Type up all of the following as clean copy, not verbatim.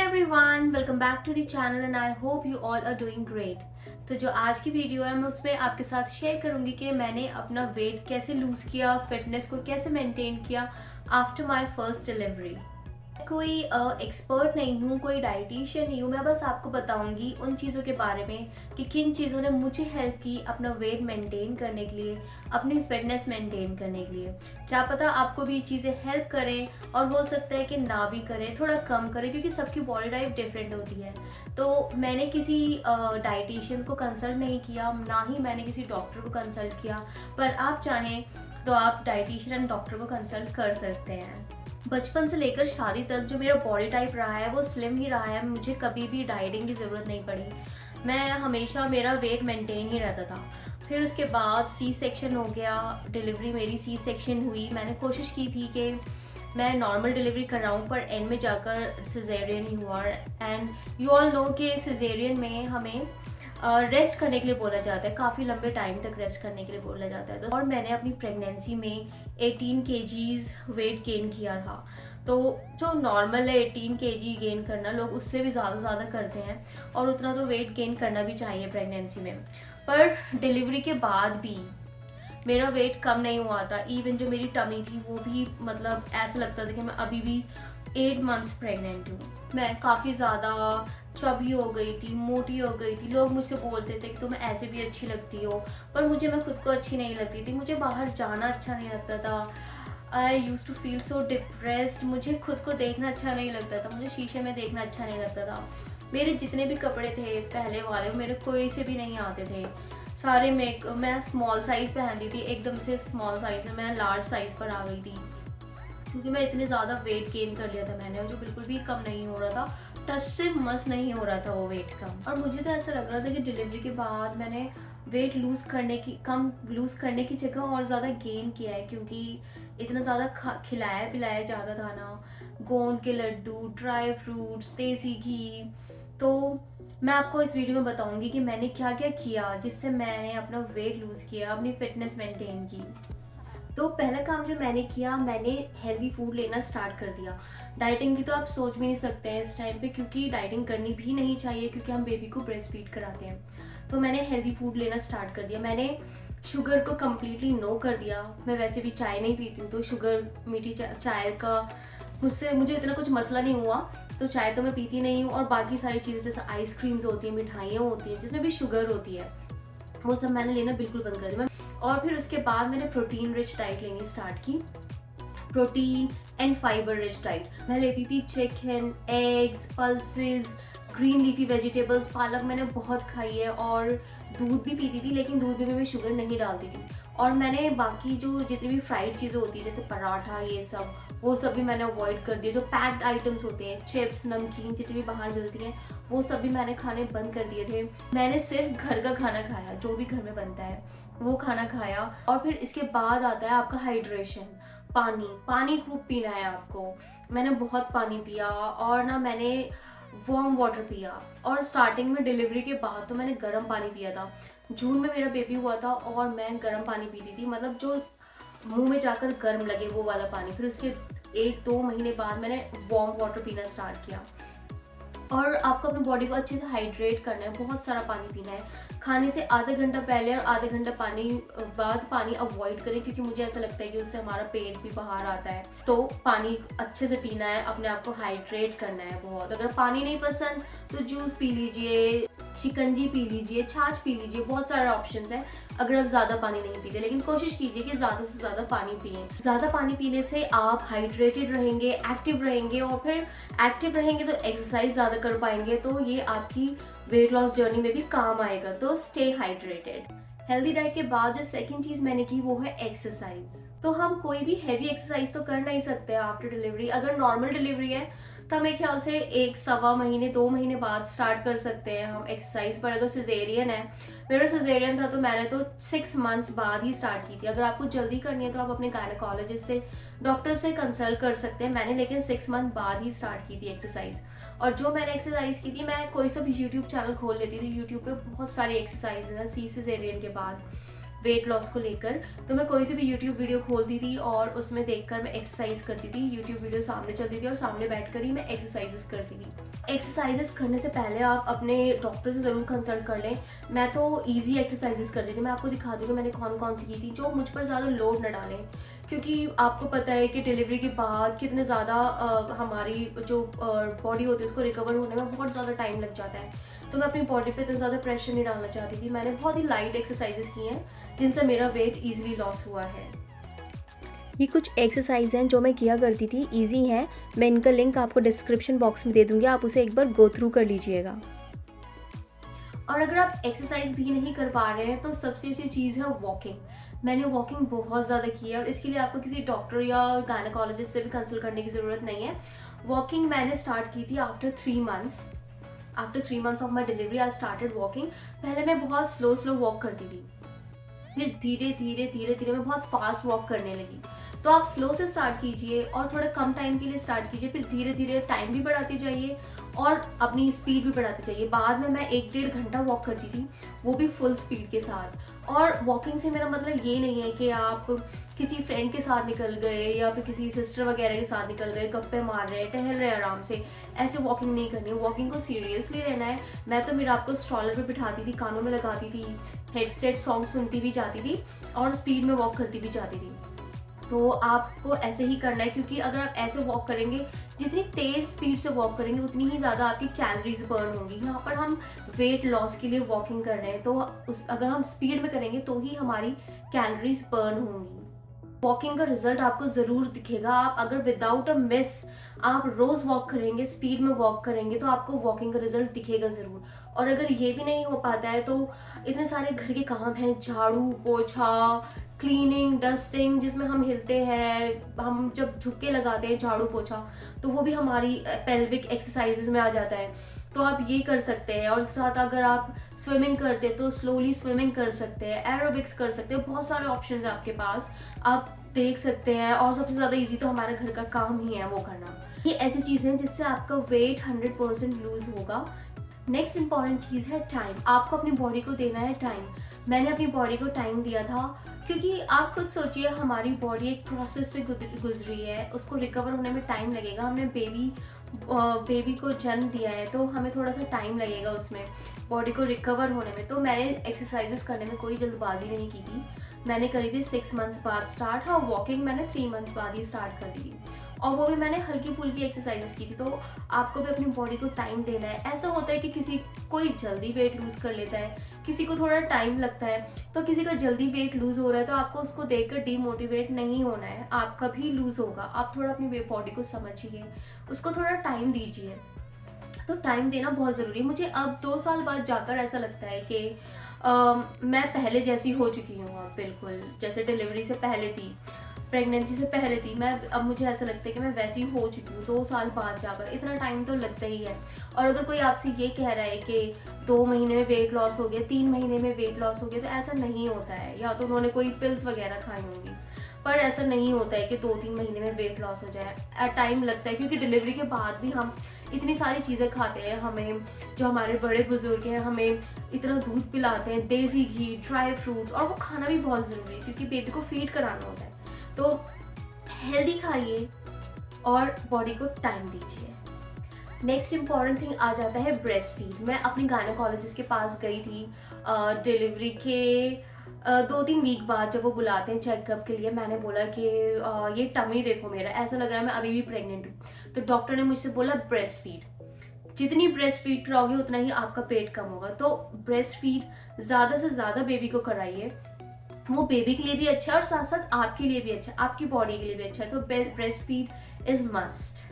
Everyone, welcome back to the channel and I hope you all are doing great. तो जो आज की video है मैं उसमें आपके साथ शेयर करूंगी कि मैंने अपना वेट कैसे लूज़ किया, फिटनेस को कैसे मेंटेन किया आफ्टर माय फर्स्ट डिलीवरी। कोई एक्सपर्ट नहीं हूँ, कोई डाइटिशियन नहीं हूँ, मैं बस आपको बताऊंगी उन चीज़ों के बारे में कि किन चीज़ों ने मुझे हेल्प की अपना वेट मेंटेन करने के लिए, अपनी फिटनेस मेंटेन करने के लिए। क्या पता आपको भी ये चीज़ें हेल्प करें और हो सकता है कि ना भी करें, थोड़ा कम करें, क्योंकि सबकी बॉडी टाइप डिफरेंट होती है। तो मैंने किसी डाइटिशियन को कंसल्ट नहीं किया, ना ही मैंने किसी डॉक्टर को कंसल्ट किया, पर आप चाहें तो आप डाइटिशियन एंड डॉक्टर को कंसल्ट कर सकते हैं। बचपन से लेकर शादी तक जो मेरा बॉडी टाइप रहा है वो स्लिम ही रहा है, मुझे कभी भी डाइटिंग की ज़रूरत नहीं पड़ी। मैं हमेशा, मेरा वेट मेंटेन ही रहता था। फिर उसके बाद सी सेक्शन हो गया, डिलीवरी मेरी सी सेक्शन हुई। मैंने कोशिश की थी कि मैं नॉर्मल डिलीवरी कर रहा हूँ, पर एंड में जाकर सिजेरियन ही हुआ। एंड यू ऑल नो कि सिजेरियन में हमें रेस्ट करने के लिए बोला जाता है, काफ़ी लंबे टाइम तक रेस्ट करने के लिए बोला जाता है। तो और मैंने अपनी प्रेगनेंसी में 18 केजीज़ वेट गेन किया था। तो जो नॉर्मल है 18 केजी गेन करना, लोग उससे भी ज़्यादा करते हैं और उतना तो वेट गेन करना भी चाहिए प्रेगनेंसी में। पर डिलीवरी के बाद भी मेरा वेट कम नहीं हुआ था। इवन जो मेरी टमी थी वो भी, मतलब ऐसा लगता था कि मैं अभी भी 8 मंथ्स प्रेग्नेंट हूँ। मैं काफ़ी ज़्यादा चबी हो गई थी, मोटी हो गई थी। लोग मुझसे बोलते थे कि तुम ऐसे भी अच्छी लगती हो, पर मुझे, मैं खुद को अच्छी नहीं लगती थी। मुझे बाहर जाना अच्छा नहीं लगता था। I used to feel so depressed. मुझे खुद को देखना अच्छा नहीं लगता था, मुझे शीशे में देखना अच्छा नहीं लगता था। मेरे जितने भी कपड़े थे पहले वाले, मेरे कोई से भी नहीं आते थे। सारे मैं स्मॉल साइज़ पहनती थी, एकदम से स्मॉल साइज़ में मैं लार्ज साइज़ पर आ गई थी, क्योंकि मैं इतने ज़्यादा वेट गेन कर लिया था मैंने, और जो बिल्कुल भी कम नहीं हो रहा था। टच से मस नहीं हो रहा था वो वेट कम। और मुझे तो ऐसा लग रहा था कि डिलीवरी के बाद मैंने वेट कम लूज़ करने की जगह और ज़्यादा गेन किया है, क्योंकि इतना ज़्यादा खिलाया पिलाया जाता था ना, गोंद के लड्डू, ड्राई फ्रूट्स, देसी घी। तो मैं आपको इस वीडियो में बताऊंगी कि मैंने क्या क्या किया जिससे मैंने अपना वेट लूज़ किया, अपनी फिटनेस मेंटेन की। तो पहला काम जो मैंने किया, मैंने हेल्दी फूड लेना स्टार्ट कर दिया। डाइटिंग की तो आप सोच भी नहीं सकते हैं इस टाइम पे, क्योंकि डाइटिंग करनी भी नहीं चाहिए, क्योंकि हम बेबी को ब्रेस्ट फीड कराते हैं। तो मैंने हेल्दी फूड लेना स्टार्ट कर दिया। मैंने शुगर को कम्प्लीटली नो कर दिया। मैं वैसे भी चाय नहीं पीती हूँ, तो शुगर, मीठी चाय का मुझे इतना कुछ मसला नहीं हुआ। तो चाय तो मैं पीती नहीं हूँ, और बाकी सारी चीज़ें जैसे आइसक्रीम्स होती हैं, मिठाइयाँ होती हैं जिसमें भी शुगर होती है, वो सब मैंने लेना बिल्कुल बंद कर दिया। और फिर उसके बाद मैंने प्रोटीन रिच डाइट लेनी स्टार्ट की। Protein and fibre rich diet मैं लेती थी। Chicken, eggs, pulses, green leafy vegetables, पालक मैंने बहुत खाई है, और दूध भी पीती थी, लेकिन दूध में मैं शुगर नहीं डालती थी। और मैंने बाकी जो जितनी भी फ्राइड चीज़ें होती है जैसे पराठा, ये सब, वो सब भी मैंने अवॉइड कर दिया। जो पैक्ड आइटम्स होते हैं, चिप्स, नमकीन, जितनी भी बाहर मिलती हैं, वो सब भी मैंने खाने बंद कर दिए थे। मैंने सिर्फ घर का खाना खाया, जो भी घर में बनता है वो खाना खाया। और फिर इसके बाद आता है आपका हाइड्रेशन। पानी खूब पीना है आपको। मैंने बहुत पानी पिया, और ना मैंने वार्म वाटर पिया। और स्टार्टिंग में डिलीवरी के बाद तो मैंने गर्म पानी पिया था। जून में मेरा बेबी हुआ था और मैं गर्म पानी पीती थी, मतलब जो मुंह में जाकर गर्म लगे वो वाला पानी। फिर उसके 1-2 महीने बाद मैंने वार्म वाटर पीना स्टार्ट किया। और आपको अपनी बॉडी को अच्छे से हाइड्रेट करना है, बहुत सारा पानी पीना है। खाने से आधा घंटा पहले और आधा घंटा बाद पानी अवॉइड करें, क्योंकि मुझे ऐसा लगता है कि उससे हमारा पेट भी बाहर आता है। तो पानी अच्छे से पीना है, अपने आप को हाइड्रेट करना है बहुत। अगर पानी नहीं पसंद तो जूस पी लीजिए, शिकंजी पी लीजिए, छाछ पी लीजिए, बहुत सारे ऑप्शंस हैं अगर आप ज़्यादा पानी नहीं पीते। लेकिन कोशिश कीजिए कि ज़्यादा से ज़्यादा पानी पिए। ज़्यादा पानी पीने से आप हाइड्रेटेड रहेंगे, एक्टिव रहेंगे, और फिर एक्टिव रहेंगे तो एक्सरसाइज ज़्यादा कर पाएंगे, तो ये आपकी वेट लॉस जर्नी में भी काम आएगा। तो स्टे हाइड्रेटेड। हेल्दी डाइट के बाद जो सेकंड चीज़ मैंने की वो है एक्सरसाइज। तो हम कोई भी हैवी एक्सरसाइज तो कर नहीं सकते आफ्टर डिलीवरी। अगर नॉर्मल डिलीवरी है तो मेरे ख्याल से 1-1.25 महीने 2 महीने बाद स्टार्ट कर सकते हैं हम एक्सरसाइज। पर अगर सिजेरियन है, मेरा सिजेरियन था तो मैंने तो 6 मंथ्स बाद ही स्टार्ट की थी। अगर आपको जल्दी करनी है तो आप अपने गायनेकोलॉजिस्ट से, डॉक्टर से कंसल्ट कर सकते हैं। मैंने लेकिन 6 मंथ बाद ही स्टार्ट की थी एक्सरसाइज। और जो मैंने एक्सरसाइज की थी, मैं कोई सा भी यूट्यूब चैनल खोल लेती थी, यूट्यूब पे बहुत सारी एक्सरसाइज है सी सिजेरियन के बाद। वेट लॉस को लेकर। तो मैं कोई सी भी यूट्यूब वीडियो खोलती थी और उसमें देखकर मैं एक्सरसाइज करती थी। यूट्यूब वीडियो सामने चलती थी और सामने बैठकर ही मैं एक्सरसाइजेस करती थी। एक्सरसाइजेस करने से पहले आप अपने डॉक्टर से ज़रूर कंसल्ट कर लें। मैं तो ईजी एक्सरसाइजेस करती थी। मैं आपको दिखा दूँ कि मैंने कौन कौन सी की थी, जो मुझ पर ज़्यादा लोड न डालें, क्योंकि आपको पता है कि डिलीवरी के बाद कितने ज़्यादा हमारी जो बॉडी होती है उसको रिकवर होने में बहुत ज़्यादा टाइम लग जाता है। तो मैं अपनी बॉडी पे इतना ज़्यादा प्रेशर नहीं डालना चाहती थी। मैंने बहुत ही लाइट एक्सरसाइजेस की हैं जिनसे मेरा वेट ईजिली लॉस हुआ है। ये कुछ एक्सरसाइज हैं जो मैं किया करती थी, इजी हैं। मैं इनका लिंक आपको डिस्क्रिप्शन बॉक्स में दे दूँगी, आप उसे एक बार गो थ्रू कर लीजिएगा। और अगर आप एक्सरसाइज भी नहीं कर पा रहे हैं तो सबसे अच्छी चीज़ है वॉकिंग। मैंने वॉकिंग बहुत ज़्यादा की है और इसके लिए आपको किसी डॉक्टर या गायनेकोलॉजिस्ट से भी कंसल्ट करने की ज़रूरत नहीं है। वॉकिंग मैंने स्टार्ट की थी after 3 months of my delivery I started walking. पहले मैं बहुत स्लो वॉक करती थी, फिर धीरे धीरे मैं बहुत फास्ट वॉक करने लगी। तो आप स्लो से स्टार्ट कीजिए और थोड़ा कम टाइम के लिए स्टार्ट कीजिए, फिर धीरे धीरे टाइम भी बढ़ाते जाइए और अपनी स्पीड भी बढ़ाते जाइए। बाद में मैं 1-1.5 घंटा वॉक करती थी, वो भी फुल स्पीड के साथ। और वॉकिंग से मेरा मतलब ये नहीं है कि आप किसी फ्रेंड के साथ निकल गए या फिर किसी सिस्टर वगैरह के साथ निकल गए, गप्पे मार रहे, टहल रहे आराम से, ऐसे वॉकिंग नहीं करनी है। वॉकिंग को सीरियसली लेना है। मैं तो मेरा आपको स्ट्रॉलर पे बिठाती थी, कानों में लगाती थी, हेडसेट सॉन्ग सुनती भी जाती थी और स्पीड में वॉक करती भी जाती थी। तो आपको ऐसे ही करना है, क्योंकि अगर आप ऐसे वॉक करेंगे, जितनी तेज़ स्पीड से वॉक करेंगे उतनी ही ज़्यादा आपकी कैलोरीज बर्न होंगी। यहाँ पर हम वेट लॉस के लिए वॉकिंग कर रहे हैं, तो अगर हम स्पीड में करेंगे तो ही हमारी कैलोरीज बर्न होंगी। वॉकिंग का रिजल्ट आपको ज़रूर दिखेगा। आप अगर विदाउट अ मिस आप रोज़ वॉक करेंगे, स्पीड में वॉक करेंगे, तो आपको वॉकिंग का रिजल्ट दिखेगा ज़रूर। और अगर ये भी नहीं हो पाता है तो इतने सारे घर के काम हैं, झाड़ू पोछा, क्लीनिंग, डस्टिंग, जिसमें हम हिलते हैं, हम जब झुक्के लगाते हैं झाड़ू पोछा, तो वो भी हमारी पेल्विक एक्सरसाइजेज में आ जाता है। तो आप ये कर सकते हैं। और साथ अगर आप स्विमिंग करते हैं तो स्लोली स्विमिंग कर सकते हैं, एरोबिक्स कर सकते हैं, बहुत सारे ऑप्शंस हैं आपके पास, आप देख सकते हैं। और सबसे ज़्यादा ईजी तो हमारे घर का काम ही है वो करना। ये ऐसी चीज़ें हैं जिससे आपका वेट 100% लूज होगा। नेक्स्ट इंपॉर्टेंट चीज़ है टाइम। आपको अपनी बॉडी को देना है टाइम। मैंने अपनी बॉडी को टाइम दिया था, क्योंकि आप खुद सोचिए, हमारी बॉडी एक प्रोसेस से गुजरी है, उसको रिकवर होने में टाइम लगेगा। हमने बेबी को जन्म दिया है, तो हमें थोड़ा सा टाइम लगेगा उसमें बॉडी को रिकवर होने में। तो मैंने एक्सरसाइजेस करने में कोई जल्दबाजी नहीं की थी। मैंने करी थी 6 मंथ्स बाद स्टार्ट। हाँ, वॉकिंग मैंने 3 मंथ्स बाद ही स्टार्ट कर दी थी, और वो भी मैंने हल्की फुल्की एक्सरसाइजेस की थी। तो आपको भी अपनी बॉडी को टाइम देना है। ऐसा होता है कि किसी कोई जल्दी वेट लूज़ कर लेता है, किसी को थोड़ा टाइम लगता है। तो किसी का जल्दी वेट लूज़ हो रहा है तो आपको उसको देखकर डीमोटिवेट नहीं होना है। आपका भी लूज़ होगा, आप थोड़ा अपनी बॉडी को समझिए, उसको थोड़ा टाइम दीजिए। तो टाइम देना बहुत ज़रूरी है। मुझे अब 2 साल बाद जाकर ऐसा लगता है कि मैं पहले जैसी हो चुकी हूँ अब, बिल्कुल जैसे डिलीवरी से पहले थी, प्रेगनेंसी से पहले थी मैं। अब मुझे ऐसा लगता है कि मैं वैसी हो चुकी हूँ 2 साल बाद जाकर। इतना टाइम तो लगता ही है। और अगर कोई आपसे ये कह रहा है कि 2 महीने में वेट लॉस हो गया, 3 महीने में वेट लॉस हो गया, तो ऐसा नहीं होता है। या तो उन्होंने कोई पिल्स वगैरह खाई होंगी, पर ऐसा नहीं होता है कि 2-3 महीने में वेट लॉस हो जाए। टाइम लगता है, क्योंकि डिलीवरी के बाद भी हम इतनी सारी चीज़ें खाते हैं। हमें जो हमारे बड़े बुजुर्ग हैं हमें इतना दूध पिलाते हैं, देसी घी, ड्राई फ्रूट्स, और वो खाना भी बहुत ज़रूरी है क्योंकि बेबी को फीड कराना होता है। तो हेल्दी खाइए और बॉडी को टाइम दीजिए। नेक्स्ट इम्पॉर्टेंट थिंग आ जाता है ब्रेस्ट फीड। मैं अपनी गायनेकोलॉजिस्ट के पास गई थी डिलीवरी के 2-3 वीक बाद। जब वो बुलाते हैं चेकअप के लिए, मैंने बोला कि ये टमी देखो, मेरा ऐसा लग रहा है मैं अभी भी प्रेग्नेंट हूँ। तो डॉक्टर ने मुझसे बोला ब्रेस्ट फीड, जितनी ब्रेस्ट फीड कराओगे उतना ही आपका पेट कम होगा। तो ब्रेस्ट फीड ज़्यादा से ज़्यादा बेबी को कराइए, वो बेबी के लिए भी अच्छा है और साथ साथ आपके लिए भी अच्छा है, आपकी बॉडी के लिए भी अच्छा है। तो breast feed is must.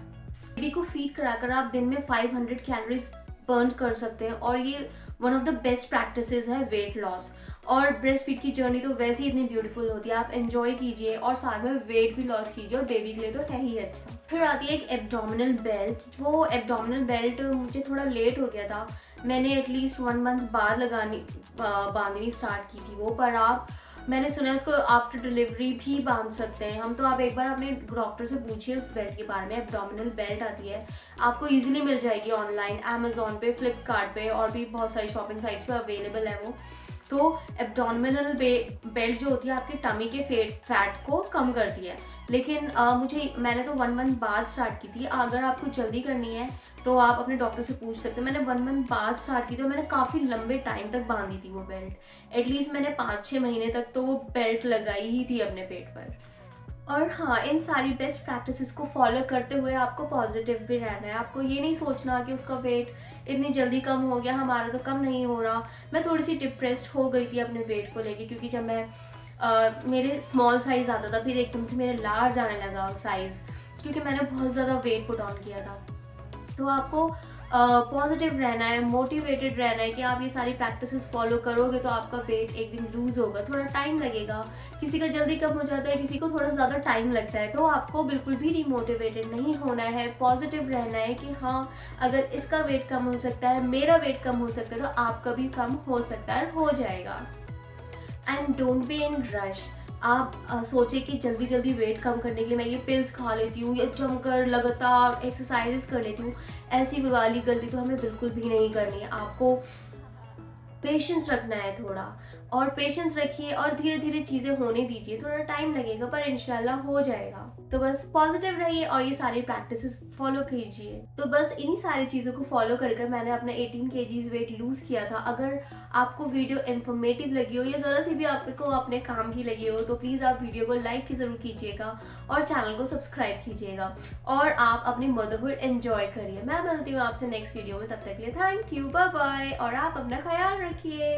Baby को फीड कराकर आप दिन में 500 कैलोरीज बर्न कर सकते हैं, और ये one of the best practices है वेट लॉस। और ब्रेस्ट फीड की जर्नी तो वैसे ही इतनी ब्यूटीफुल होती है, आप एंजॉय कीजिए और साथ में वेट भी लॉस कीजिए, और बेबी के लिए तो है ही अच्छा। फिर आती है एक एब्डोमिनल बेल्ट। वो एब्डोमिनल बेल्ट मुझे थोड़ा लेट हो गया था, मैंने एटलीस्ट 1 मंथ बाद बांधनी स्टार्ट की थी वो। पर मैंने सुना है उसको आफ्टर डिलीवरी भी बांध सकते हैं हम। तो आप एक बार अपने डॉक्टर से पूछिए उस बेल्ट के बारे में। एब्डोमिनल बेल्ट आती है, आपको इजीली मिल जाएगी ऑनलाइन, अमेजोन पे, फ्लिपकार्ट पे, और भी बहुत सारी शॉपिंग साइट्स पे अवेलेबल है वो। तो एब्डोमिनल बेल्ट जो होती है आपके टमी के फैट को कम करती है। लेकिन मैंने तो 1 मंथ बाद स्टार्ट की थी। अगर आपको जल्दी करनी है तो आप अपने डॉक्टर से पूछ सकते हैं। मैंने 1 मंथ बाद स्टार्ट की थी और मैंने काफ़ी लंबे टाइम तक बांधी थी वो बेल्ट। एटलीस्ट मैंने 5-6 महीने तक तो वो बेल्ट लगाई ही थी अपने पेट पर। और हाँ, इन सारी बेस्ट प्रैक्टिसेस को फॉलो करते हुए आपको पॉजिटिव भी रहना है। आपको ये नहीं सोचना कि उसका वेट इतनी जल्दी कम हो गया, हमारा तो कम नहीं हो रहा। मैं थोड़ी सी डिप्रेस्ड हो गई थी अपने वेट को लेके, क्योंकि जब मैं मेरे स्मॉल साइज़ आता था, फिर एकदम से मेरे लार्ज आने लगा साइज़, क्योंकि मैंने बहुत ज़्यादा वेट पुट ऑन किया था। तो आपको पॉजिटिव रहना है, मोटिवेटेड रहना है कि आप ये सारी प्रैक्टिसेस फॉलो करोगे तो आपका वेट एक दिन लूज़ होगा। थोड़ा टाइम लगेगा, किसी का जल्दी कम हो जाता है, किसी को थोड़ा ज़्यादा टाइम लगता है। तो आपको बिल्कुल भी डिमोटिवेटेड नहीं होना है, पॉजिटिव रहना है कि हाँ, अगर इसका वेट कम हो सकता है, मेरा वेट कम हो सकता है, तो आपका भी कम हो सकता है, हो जाएगा। And don't be in rush. आप सोचे कि जल्दी जल्दी वेट कम करने के लिए मैं ये पिल्स खा लेती हूँ या जमकर लगातार एक्सरसाइजेस कर लेती हूँ, ऐसी वाली गलती तो हमें बिल्कुल भी नहीं करनी है। आपको पेशेंस रखना है थोड़ा, और पेशेंस रखिए और धीरे धीरे चीज़ें होने दीजिए। थोड़ा टाइम लगेगा पर इंशाल्लाह हो जाएगा। तो बस पॉजिटिव रहिए और ये सारी प्रैक्टिसेस फॉलो कीजिए। तो बस इन्हीं सारी चीज़ों को फॉलो कर कर मैंने अपना 18 kgs वेट लूज़ किया था। अगर आपको वीडियो इन्फॉर्मेटिव लगी हो या ज़रा सी भी आपको अपने काम की लगी हो तो प्लीज़ आप वीडियो को लाइक ज़रूर कीजिएगा और चैनल को सब्सक्राइब कीजिएगा, और आप अपनी मदरहुड एंजॉय करिए। मैं मिलती हूँ आपसे नेक्स्ट वीडियो में, तब तक के लिए थैंक यू, बाय बाय, और आप अपना ख्याल रखिए।